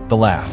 The laugh.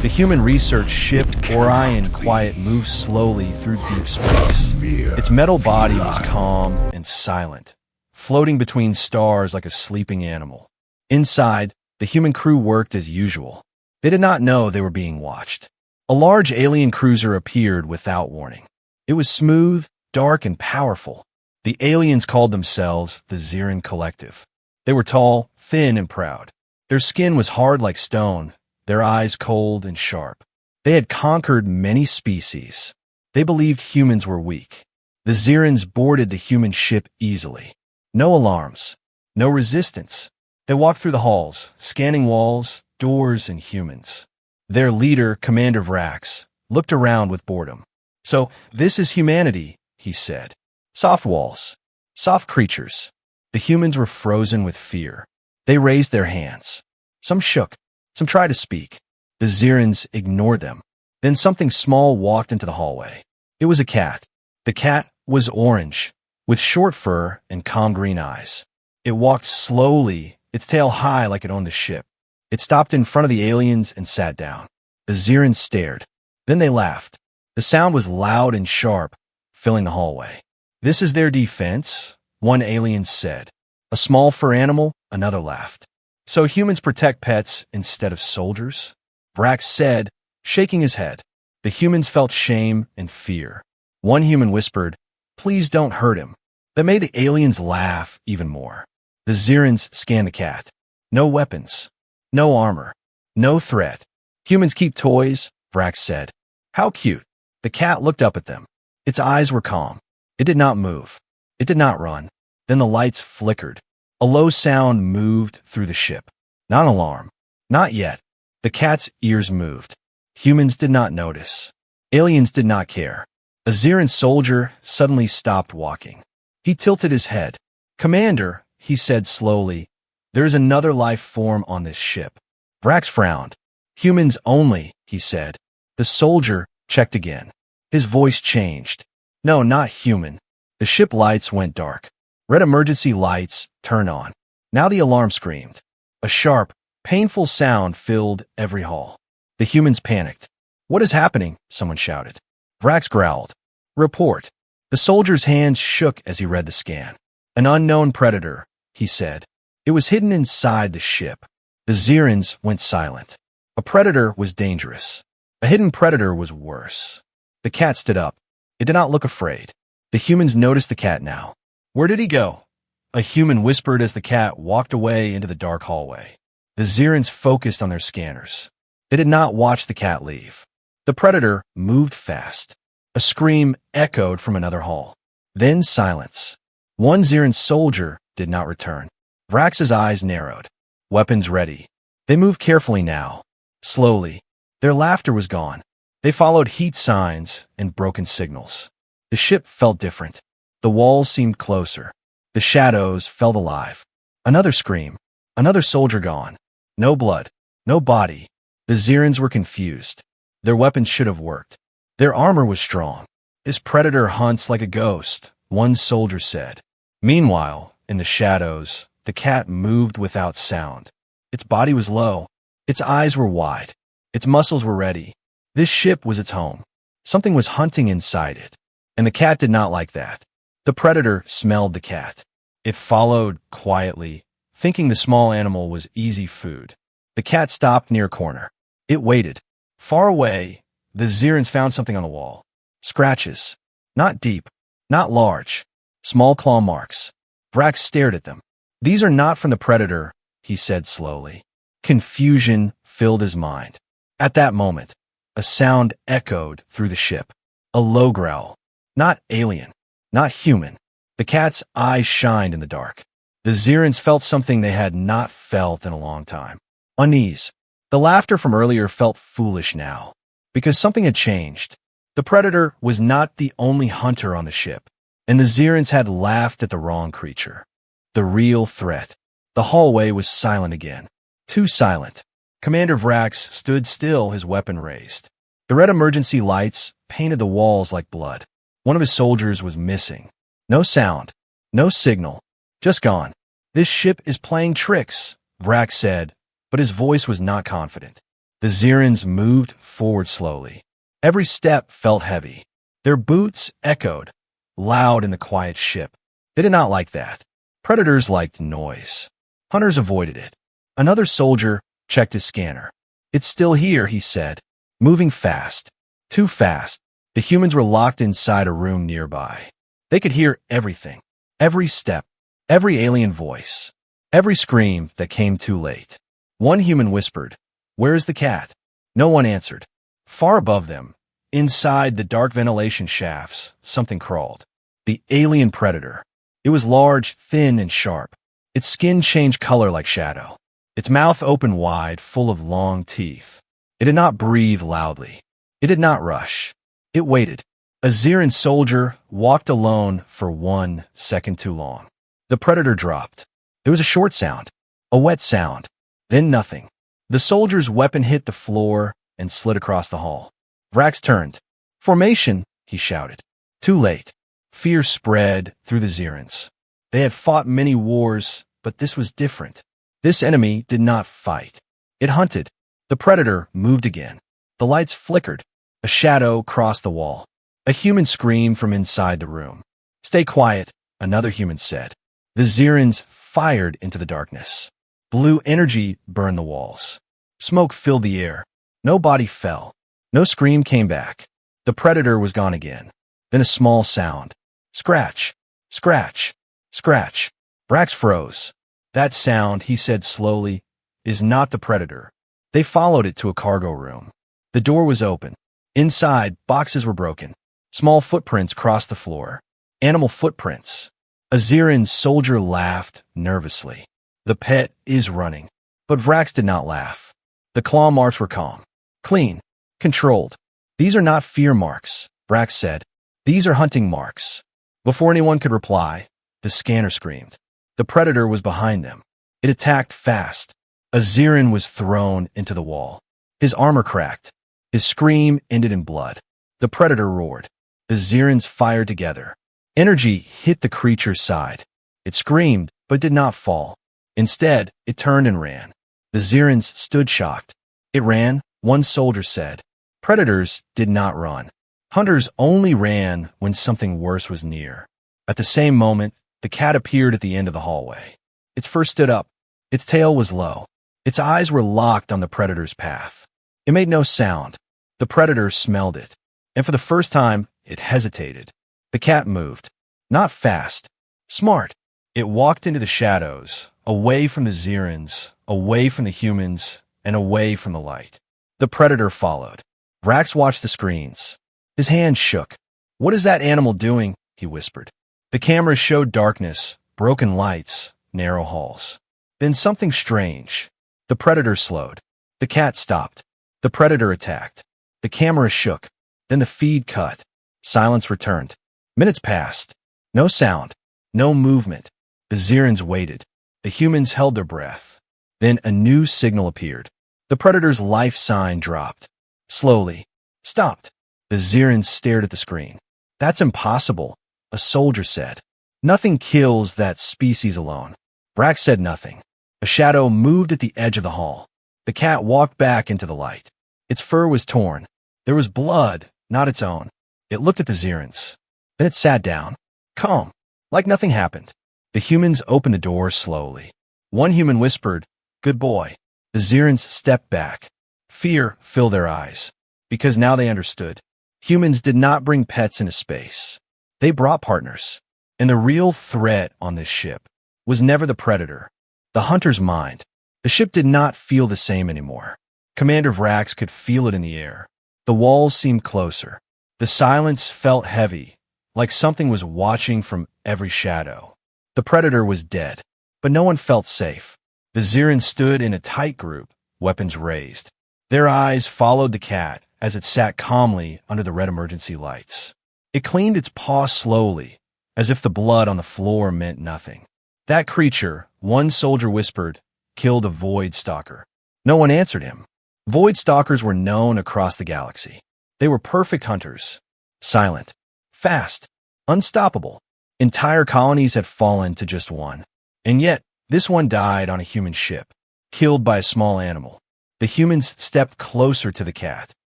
The human research ship Orion Quiet moved slowly through deep space. Its metal body was calm and silent, floating between stars like a sleeping animal. Inside, the human crew worked as usual. They did not know they were being watched. A large alien cruiser appeared without warning. It was smooth, dark, and powerful. The aliens called themselves the Zirin Collective. They were tall, thin, and proud. Their skin was hard like stone, their eyes cold and sharp. They had conquered many species. They believed humans were weak. The Zirins boarded the human ship easily. No alarms, no resistance. They walked through the halls, scanning walls, doors, and humans. Their leader, Commander Vrax, looked around with boredom. "So, this is humanity," he said. "Soft walls, soft creatures." The humans were frozen with fear. They raised their hands. Some shook. Some tried to speak. The Zirins ignored them. Then something small walked into the hallway. It was a cat. The cat was orange, with short fur and calm green eyes. It walked slowly, its tail high like it owned the ship. It stopped in front of the aliens and sat down. The Zirins stared. Then they laughed. The sound was loud and sharp, filling the hallway. "This is their defense," one alien said. A small fur animal, another laughed. "So humans protect pets instead of soldiers?" Vrax said, shaking his head. The humans felt shame and fear. One human whispered, "Please don't hurt him." That made the aliens laugh even more. The Zirins scanned the cat. No weapons. No armor. No threat. "Humans keep toys," Vrax said. "How cute." The cat looked up at them. Its eyes were calm. It did not move. It did not run. Then the lights flickered. A low sound moved through the ship. Not an alarm. Not yet. The cat's ears moved. Humans did not notice. Aliens did not care. A Zirin soldier suddenly stopped walking. He tilted his head. "Commander," he said slowly, "there is another life form on this ship." Vrax frowned. "Humans only," he said. The soldier checked again. His voice changed. "No, not human." The ship lights went dark. Red emergency lights turned on. Now the alarm screamed. A sharp, painful sound filled every hall. The humans panicked. "What is happening?" someone shouted. Vrax growled. "Report." The soldier's hands shook as he read the scan. "An unknown predator," he said. It was hidden inside the ship. The Zirins went silent. A predator was dangerous. A hidden predator was worse. The cat stood up. It did not look afraid. The humans noticed the cat now. "Where did he go?" a human whispered as the cat walked away into the dark hallway. The Zirins focused on their scanners. They did not watch the cat leave. The predator moved fast. A scream echoed from another hall. Then silence. One Zirin soldier did not return. Vrax's eyes narrowed. Weapons ready. They moved carefully now. Slowly. Their laughter was gone. They followed heat signs and broken signals. The ship felt different. The walls seemed closer. The shadows felt alive. Another scream. Another soldier gone. No blood. No body. The Zirins were confused. Their weapons should have worked. Their armor was strong. "This predator hunts like a ghost," one soldier said. Meanwhile, in the shadows, the cat moved without sound. Its body was low. Its eyes were wide. Its muscles were ready. This ship was its home. Something was hunting inside it. And the cat did not like that. The predator smelled the cat. It followed quietly, thinking the small animal was easy food. The cat stopped near a corner. It waited. Far away, the Zirins found something on the wall. Scratches. Not deep. Not large. Small claw marks. Vrax stared at them. "These are not from the predator," he said slowly. Confusion filled his mind. At that moment, a sound echoed through the ship. A low growl. Not alien. Not human. The cat's eyes shined in the dark. The Zirins felt something they had not felt in a long time. Unease. The laughter from earlier felt foolish now, because something had changed. The predator was not the only hunter on the ship, and the Zirins had laughed at the wrong creature. The real threat. The hallway was silent again. Too silent. Commander Vrax stood still, his weapon raised. The red emergency lights painted the walls like blood. One of his soldiers was missing. No sound. No signal. Just gone. "This ship is playing tricks," Vrax said, but his voice was not confident. The Zirans moved forward slowly. Every step felt heavy. Their boots echoed, loud in the quiet ship. They did not like that. Predators liked noise. Hunters avoided it. Another soldier checked his scanner. "It's still here," he said, moving fast. Too fast. The humans were locked inside a room nearby. They could hear everything. Every step. Every alien voice. Every scream that came too late. One human whispered, "Where is the cat?" No one answered. Far above them, inside the dark ventilation shafts, something crawled. The alien predator. It was large, thin, and sharp. Its skin changed color like shadow. Its mouth opened wide, full of long teeth. It did not breathe loudly. It did not rush. It waited. A Ziran soldier walked alone for 1 second too long. The predator dropped. There was a short sound, a wet sound, then nothing. The soldier's weapon hit the floor and slid across the hall. Vrax turned. "Formation," he shouted. Too late. Fear spread through the Zirans. They had fought many wars, but this was different. This enemy did not fight. It hunted. The predator moved again. The lights flickered. A shadow crossed the wall. A human screamed from inside the room. "Stay quiet," another human said. The Zirans fired into the darkness. Blue energy burned the walls. Smoke filled the air. No body fell. No scream came back. The predator was gone again. Then a small sound. Scratch, scratch, scratch. Vrax froze. "That sound," he said slowly, "is not the predator." They followed it to a cargo room. The door was open. Inside, boxes were broken. Small footprints crossed the floor. Animal footprints. A Ziran soldier laughed nervously. "The pet is running." But Vrax did not laugh. The claw marks were calm, clean, controlled. "These are not fear marks," Vrax said. "These are hunting marks." Before anyone could reply, the scanner screamed. The predator was behind them. It attacked fast. A Ziran was thrown into the wall. His armor cracked. His scream ended in blood. The predator roared. The Zirans fired together. Energy hit the creature's side. It screamed, but did not fall. Instead, it turned and ran. The Zirans stood shocked. "It ran," one soldier said. Predators did not run. Hunters only ran when something worse was near. At the same moment, the cat appeared at the end of the hallway. It first stood up. Its tail was low. Its eyes were locked on the predator's path. It made no sound. The predator smelled it. And for the first time, it hesitated. The cat moved. Not fast. Smart. It walked into the shadows, away from the Zirans, away from the humans, and away from the light. The predator followed. Vrax watched the screens. His hand shook. "What is that animal doing?" he whispered. The camera showed darkness, broken lights, narrow halls. Then something strange. The predator slowed. The cat stopped. The predator attacked. The camera shook. Then the feed cut. Silence returned. Minutes passed. No sound. No movement. The Zirans waited. The humans held their breath. Then a new signal appeared. The predator's life sign dropped. Slowly. Stopped. The Zirans stared at the screen. "That's impossible," a soldier said. "Nothing kills that species alone." Vrax said nothing. A shadow moved at the edge of the hall. The cat walked back into the light. Its fur was torn. There was blood, not its own. It looked at the Zirans. Then it sat down, calm, like nothing happened. The humans opened the door slowly. One human whispered, "Good boy." The Zirans stepped back. Fear filled their eyes, because now they understood. Humans did not bring pets into space. They brought partners. And the real threat on this ship was never the predator, the hunter's mind. The ship did not feel the same anymore. Commander Vrax could feel it in the air. The walls seemed closer. The silence felt heavy, like something was watching from every shadow. The predator was dead, but no one felt safe. The Zirans stood in a tight group, weapons raised. Their eyes followed the cat as it sat calmly under the red emergency lights. It cleaned its paw slowly, as if the blood on the floor meant nothing. That creature, one soldier whispered, killed a void stalker. No one answered him. Void stalkers were known across the galaxy. They were perfect hunters. Silent. Fast. Unstoppable. Entire colonies had fallen to just one. And yet, this one died on a human ship, killed by a small animal. The humans stepped closer to the cat.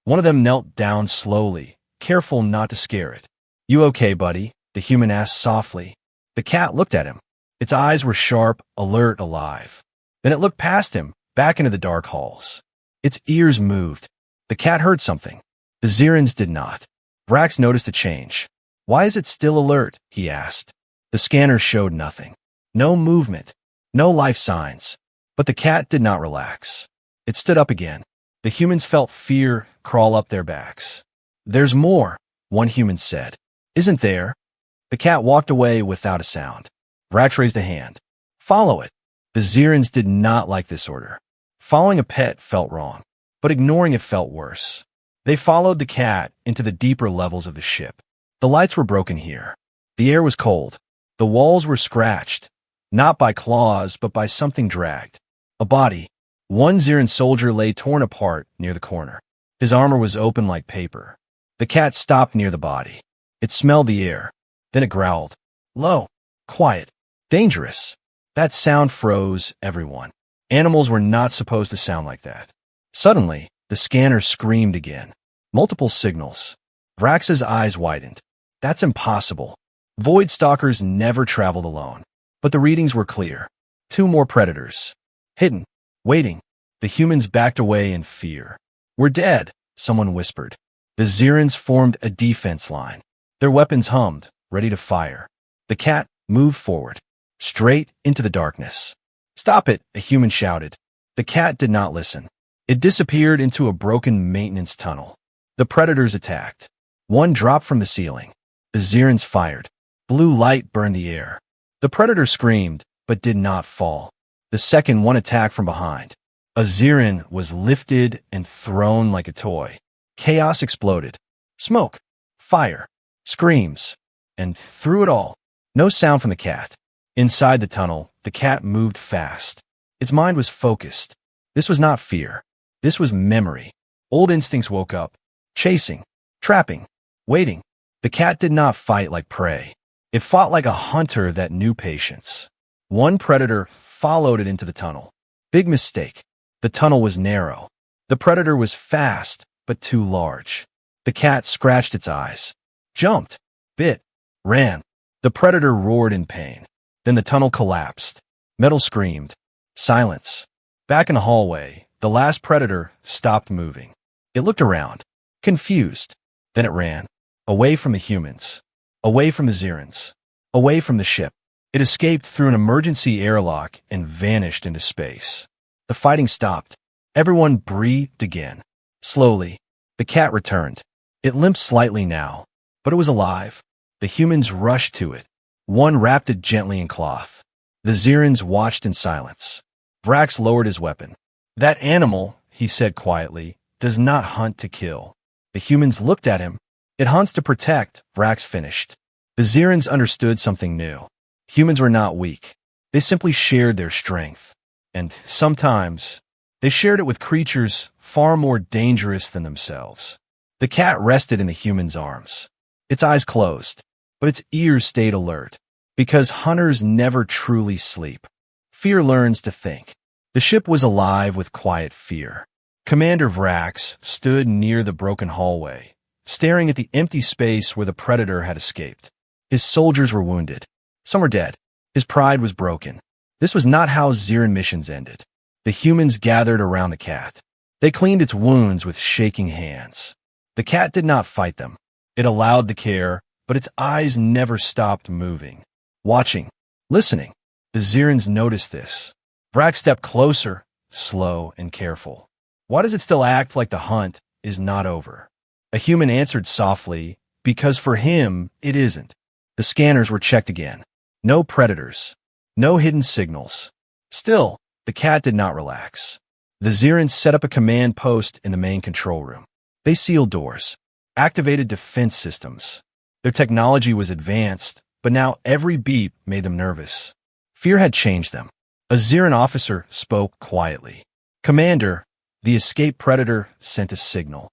One of them knelt down slowly, careful not to scare it. "You okay, buddy?" the human asked softly. The cat looked at him. Its eyes were sharp, alert, alive. Then it looked past him, back into the dark halls. Its ears moved. The cat heard something. The Zirans did not. Vrax noticed a change. "Why is it still alert?" he asked. The scanner showed nothing. No movement. No life signs. But the cat did not relax. It stood up again. The humans felt fear crawl up their backs. "There's more," one human said. "Isn't there?" The cat walked away without a sound. Vrax raised a hand. "Follow it." The Zirans did not like this order. Following a pet felt wrong, but ignoring it felt worse. They followed the cat into the deeper levels of the ship. The lights were broken here. The air was cold. The walls were scratched, not by claws, but by something dragged. A body. One Ziran soldier lay torn apart near the corner. His armor was open like paper. The cat stopped near the body. It smelled the air. Then it growled. Low, quiet, dangerous. That sound froze everyone. Animals were not supposed to sound like that. Suddenly, the scanner screamed again. Multiple signals. Vrax's eyes widened. That's impossible. Void stalkers never traveled alone. But the readings were clear. 2 more predators. Hidden. Waiting. The humans backed away in fear. We're dead, someone whispered. The Zirans formed a defense line. Their weapons hummed, ready to fire. The cat moved forward, straight into the darkness. Stop it, a human shouted. The cat did not listen. It disappeared into a broken maintenance tunnel. The predators attacked. One dropped from the ceiling. The Zirans fired. Blue light burned the air. The predator screamed, but did not fall. The second one attacked from behind. A Ziran was lifted and thrown like a toy. Chaos exploded. Smoke, fire, screams, and through it all, no sound from the cat. Inside the tunnel, the cat moved fast. Its mind was focused. This was not fear. This was memory. Old instincts woke up. Chasing, trapping, waiting. The cat did not fight like prey. It fought like a hunter that knew patience. One predator followed it into the tunnel. Big mistake. The tunnel was narrow. The predator was fast, but too large. The cat scratched its eyes, jumped, bit, ran. The predator roared in pain. Then the tunnel collapsed. Metal screamed. Silence. Back in the hallway, the last predator stopped moving. It looked around, confused. Then it ran, away from the humans, away from the Zirans, away from the ship. It escaped through an emergency airlock and vanished into space. The fighting stopped. Everyone breathed again. Slowly, the cat returned. It limped slightly now, but it was alive. The humans rushed to it. One wrapped it gently in cloth. The Zirans watched in silence. Vrax lowered his weapon. That animal, he said quietly, does not hunt to kill. The humans looked at him. It hunts to protect, Vrax finished. The Zirans understood something new. Humans were not weak. They simply shared their strength. And sometimes, they shared it with creatures far more dangerous than themselves. The cat rested in the human's arms. Its eyes closed, but its ears stayed alert. Because hunters never truly sleep. Fear learns to think. The ship was alive with quiet fear. Commander Vrax stood near the broken hallway, staring at the empty space where the predator had escaped. His soldiers were wounded. Some were dead. His pride was broken. This was not how Ziran missions ended. The humans gathered around the cat. They cleaned its wounds with shaking hands. The cat did not fight them. It allowed the care, but its eyes never stopped moving. Watching, listening. The Zirans noticed this. Vrax stepped closer, slow and careful. Why does it still act like the hunt is not over? A human answered softly, because for him, it isn't. The scanners were checked again. No predators. No hidden signals. Still, the cat did not relax. The Zirans set up a command post in the main control room. They sealed doors, activated defense systems. Their technology was advanced, but now every beep made them nervous. Fear had changed them. A Ziran officer spoke quietly. Commander, the escaped predator sent a signal.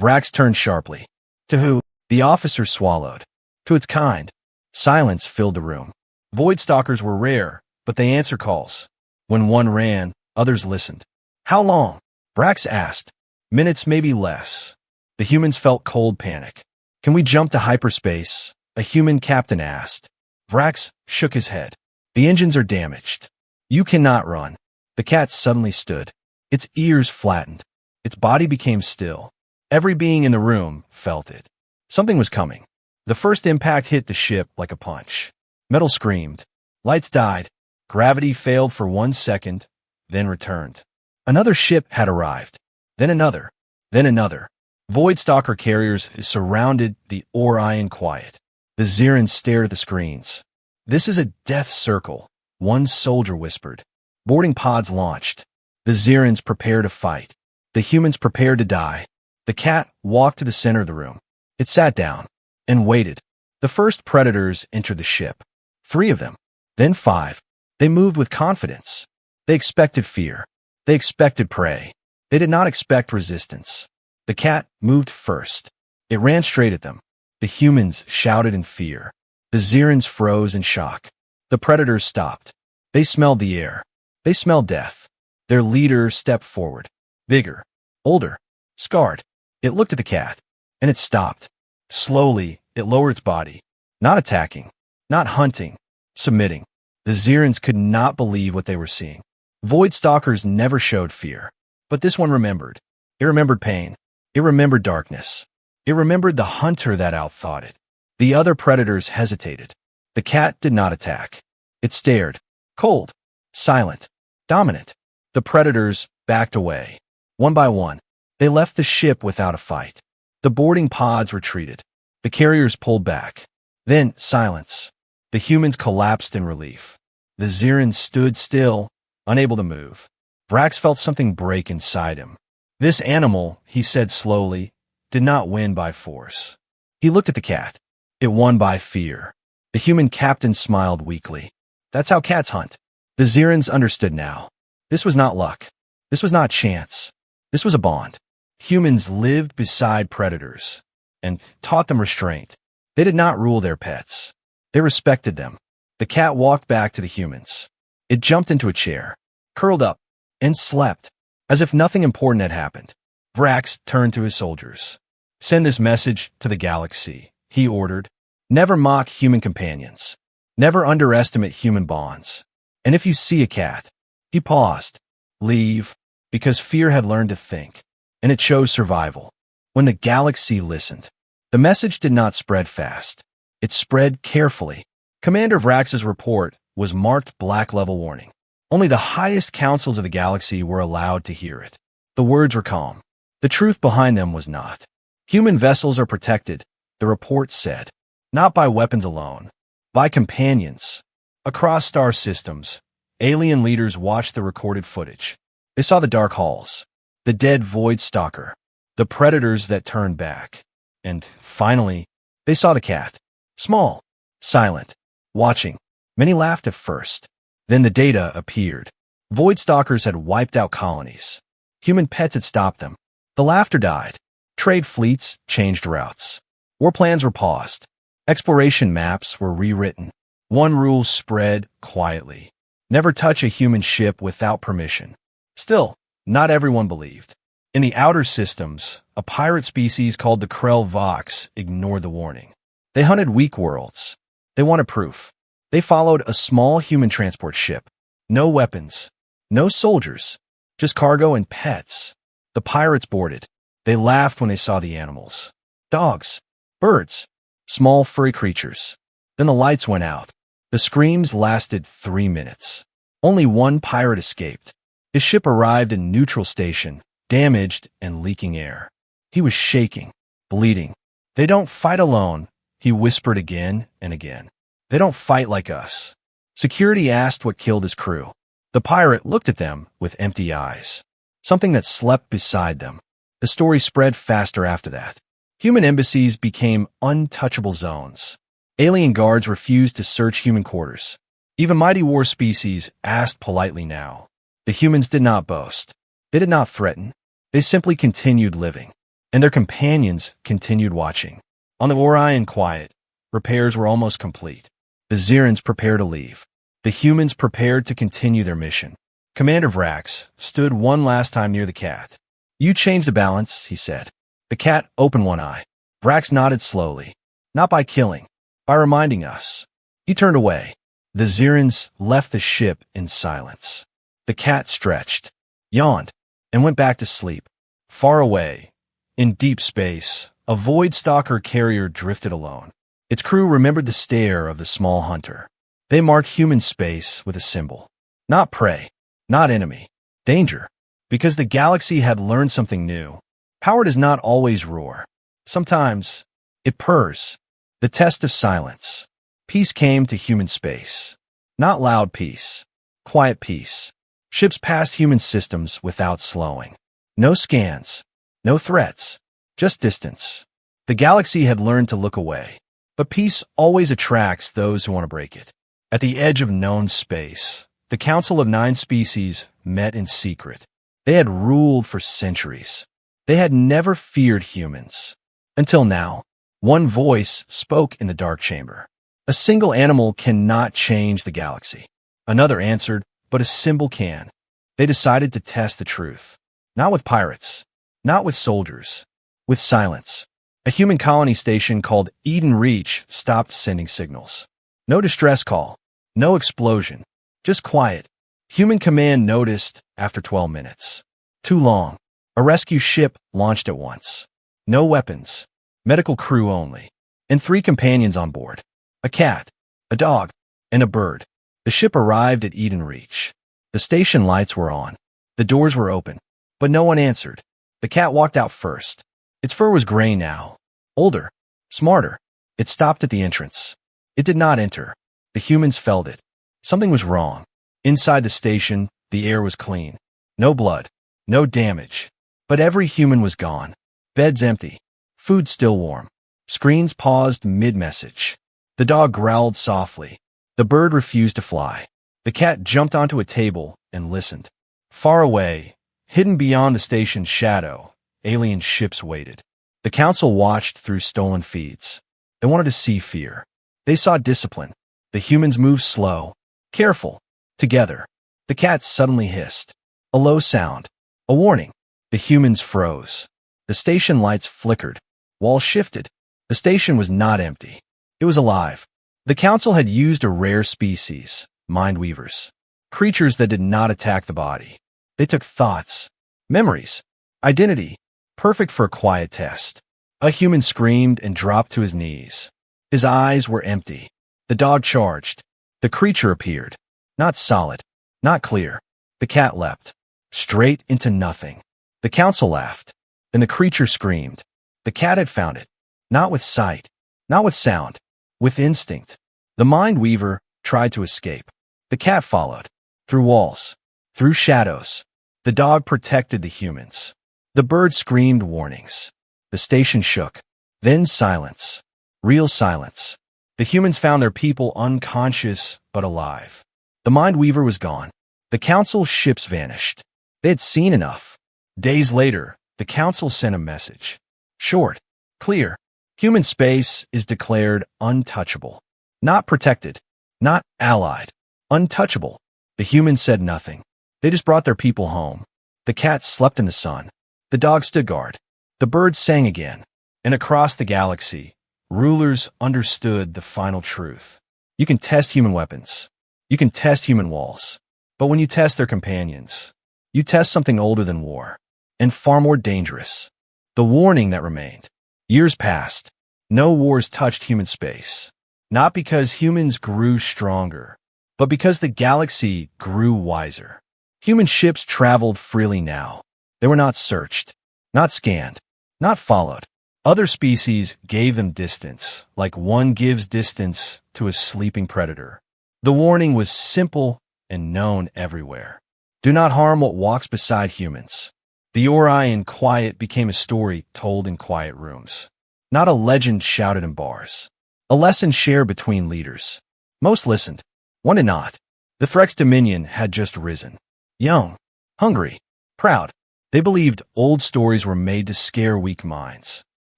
Vrax turned sharply. To who? The officer swallowed. To its kind. Silence filled the room. Void stalkers were rare, but they answered calls. When one ran, others listened. How long? Vrax asked. Minutes, maybe less. The humans felt cold panic. Can we jump to hyperspace? A human captain asked. Vrax shook his head. The engines are damaged. You cannot run. The cat suddenly stood. Its ears flattened. Its body became still. Every being in the room felt it. Something was coming. The first impact hit the ship like a punch. Metal screamed. Lights died. Gravity failed for 1 second, then returned. Another ship had arrived. Then another. Then another. Voidstalker carriers surrounded the Orion quiet. The Zirans stared at the screens. This is a death circle, one soldier whispered. Boarding pods launched. The Zirans prepared to fight. The humans prepared to die. The cat walked to the center of the room. It sat down and waited. The first predators entered the ship. 3 of them, then 5. They moved with confidence. They expected fear. They expected prey. They did not expect resistance. The cat moved first. It ran straight at them. The humans shouted in fear. The Zirans froze in shock. The predators stopped. They smelled the air. They smelled death. Their leader stepped forward. Bigger. Older. Scarred. It looked at the cat. And it stopped. Slowly, it lowered its body. Not attacking. Not hunting. Submitting. The Zirans could not believe what they were seeing. Voidstalkers never showed fear. But this one remembered. It remembered pain. It remembered darkness. It remembered the hunter that outthought it. The other predators hesitated. The cat did not attack. It stared. Cold. Silent. Dominant. The predators backed away. One by one. They left the ship without a fight. The boarding pods retreated. The carriers pulled back. Then, silence. The humans collapsed in relief. The Zirans stood still, unable to move. Vrax felt something break inside him. This animal, he said slowly, did not win by force. He looked at the cat. It won by fear. The human captain smiled weakly. That's how cats hunt. The Zirans understood now. This was not luck. This was not chance. This was a bond. Humans lived beside predators and taught them restraint. They did not rule their pets. They respected them. The cat walked back to the humans. It jumped into a chair, curled up, and slept, as if nothing important had happened. Vrax turned to his soldiers. Send this message to the galaxy, he ordered. Never mock human companions. Never underestimate human bonds. And if you see a cat, he paused. Leave, because fear had learned to think, and it chose survival. When the galaxy listened, the message did not spread fast. It spread carefully. Commander Vrax's report was marked black level warning. Only the highest councils of the galaxy were allowed to hear it. The words were calm. The truth behind them was not. Human vessels are protected, the report said. Not by weapons alone. By companions. Across star systems, alien leaders watched the recorded footage. They saw the dark halls, the dead Voidstalker, the predators that turned back. And, finally, they saw the cat. Small, silent, watching. Many laughed at first. Then the data appeared. Voidstalkers had wiped out colonies. Human pets had stopped them. The laughter died. Trade fleets changed routes. War plans were paused. Exploration maps were rewritten. One rule spread quietly. Never touch a human ship without permission. Still, not everyone believed. In the outer systems, a pirate species called the Krell Vox ignored the warning. They hunted weak worlds. They wanted proof. They followed a small human transport ship. No weapons. No soldiers. Just cargo and pets. The pirates boarded. They laughed when they saw the animals. Dogs. Birds. Small furry creatures. Then the lights went out. The screams lasted 3 minutes. Only one pirate escaped. His ship arrived in neutral station, damaged and leaking air. He was shaking, bleeding. They don't fight alone, he whispered again and again. They don't fight like us. Security asked what killed his crew. The pirate looked at them with empty eyes. Something that slept beside them. The story spread faster after that. Human embassies became untouchable zones. Alien guards refused to search human quarters. Even mighty war species asked politely now. The humans did not boast. They did not threaten. They simply continued living. And their companions continued watching. On the Orion quiet, repairs were almost complete. The Zirans prepared to leave. The humans prepared to continue their mission. Commander Vrax stood one last time near the cat. You changed the balance, he said. The cat opened one eye. Vrax nodded slowly. Not by killing, by reminding us. He turned away. The Zirans left the ship in silence. The cat stretched, yawned, and went back to sleep. Far away, in deep space, a void stalker carrier drifted alone. Its crew remembered the stare of the small hunter. They marked human space with a symbol. Not prey, not enemy, danger. Because the galaxy had learned something new. Power does not always roar. Sometimes, it purrs. The test of silence. Peace came to human space. Not loud peace. Quiet peace. Ships passed human systems without slowing. No scans. No threats. Just distance. The galaxy had learned to look away. But peace always attracts those who want to break it. At the edge of known space, the Council of 9 Species met in secret. They had ruled for centuries. They had never feared humans. Until now, one voice spoke in the dark chamber. A single animal cannot change the galaxy. Another answered, but a symbol can. They decided to test the truth. Not with pirates. Not with soldiers. With silence. A human colony station called Eden Reach stopped sending signals. No distress call. No explosion. Just quiet. Human command noticed after 12 minutes. Too long. A rescue ship launched at once. No weapons. Medical crew only. And 3 companions on board. A cat, a dog, and a bird. The ship arrived at Eden Reach. The station lights were on. The doors were open. But no one answered. The cat walked out first. Its fur was gray now. Older. Smarter. It stopped at the entrance. It did not enter. The humans felt it. Something was wrong. Inside the station, the air was clean. No blood. No damage. But every human was gone. Beds empty. Food still warm. Screens paused mid-message. The dog growled softly. The bird refused to fly. The cat jumped onto a table and listened. Far away, hidden beyond the station's shadow, alien ships waited. The council watched through stolen feeds. They wanted to see fear. They saw discipline. The humans moved slow, careful, together. The cat suddenly hissed. A low sound. A warning. The humans froze. The station lights flickered. Walls shifted. The station was not empty. It was alive. The council had used a rare species, mind weavers. Creatures that did not attack the body. They took thoughts, memories, identity, perfect for a quiet test. A human screamed and dropped to his knees. His eyes were empty. The dog charged. The creature appeared. Not solid. Not clear. The cat leapt. Straight into nothing. The council laughed. And the creature screamed. The cat had found it. Not with sight. Not with sound. With instinct. The mind weaver tried to escape. The cat followed. Through walls. Through shadows. The dog protected the humans. The bird screamed warnings. The station shook. Then silence. Real silence. The humans found their people unconscious but alive. The mind weaver was gone. The council ships vanished. They had seen enough. Days later, the council sent a message. Short. Clear. Human space is declared untouchable. Not protected. Not allied. Untouchable. The humans said nothing. They just brought their people home. The cat slept in the sun. The dog stood guard. The birds sang again. And across the galaxy, rulers understood the final truth. You can test human weapons. You can test human walls. But when you test their companions, you test something older than war. And far more dangerous. The warning that remained. Years passed. No wars touched human space. Not because humans grew stronger, but because the galaxy grew wiser. Human ships traveled freely now. They were not searched, not scanned, not followed. Other species gave them distance, like one gives distance to a sleeping predator. The warning was simple and known everywhere. Do not harm what walks beside humans. The Orion quiet became a story told in quiet rooms. Not a legend shouted in bars. A lesson shared between leaders. Most listened. One did not. The Threx Dominion had just risen. Young, hungry, proud. They believed old stories were made to scare weak minds.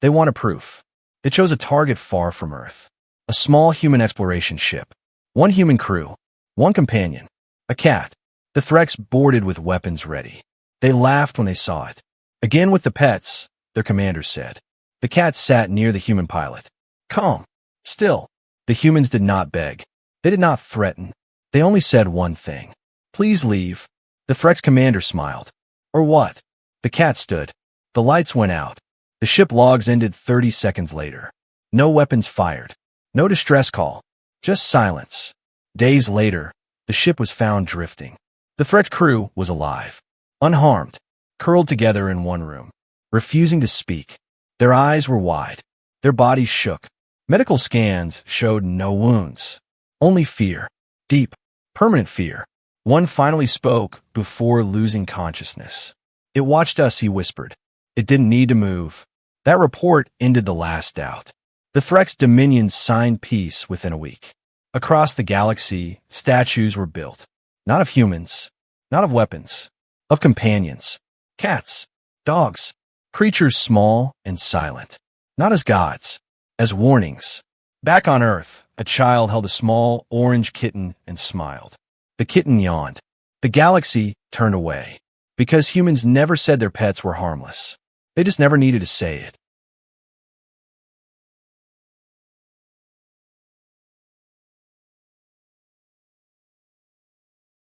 They wanted proof. They chose a target far from Earth. A small human exploration ship. One human crew. One companion. A cat. The Threx boarded with weapons ready. They laughed when they saw it. Again with the pets, their commander said. The cats sat near the human pilot. Calm. Still. The humans did not beg. They did not threaten. They only said one thing. Please leave. The threat's commander smiled. Or what? The cat stood. The lights went out. The ship logs ended 30 seconds later. No weapons fired. No distress call. Just silence. Days later, the ship was found drifting. The threat crew was alive. Unharmed. Curled together in one room. Refusing to speak. Their eyes were wide. Their bodies shook. Medical scans showed no wounds. Only fear. Deep, permanent fear. One finally spoke before losing consciousness. It watched us, he whispered. It didn't need to move. That report ended the last doubt. The threat's dominions signed peace within a week. Across the galaxy, statues were built. Not of humans, not of weapons, of companions. Cats, dogs, creatures small and silent. Not as gods, as warnings. Back on Earth, a child held a small orange kitten and smiled. The kitten yawned. The galaxy turned away. Because humans never said their pets were harmless. They just never needed to say it.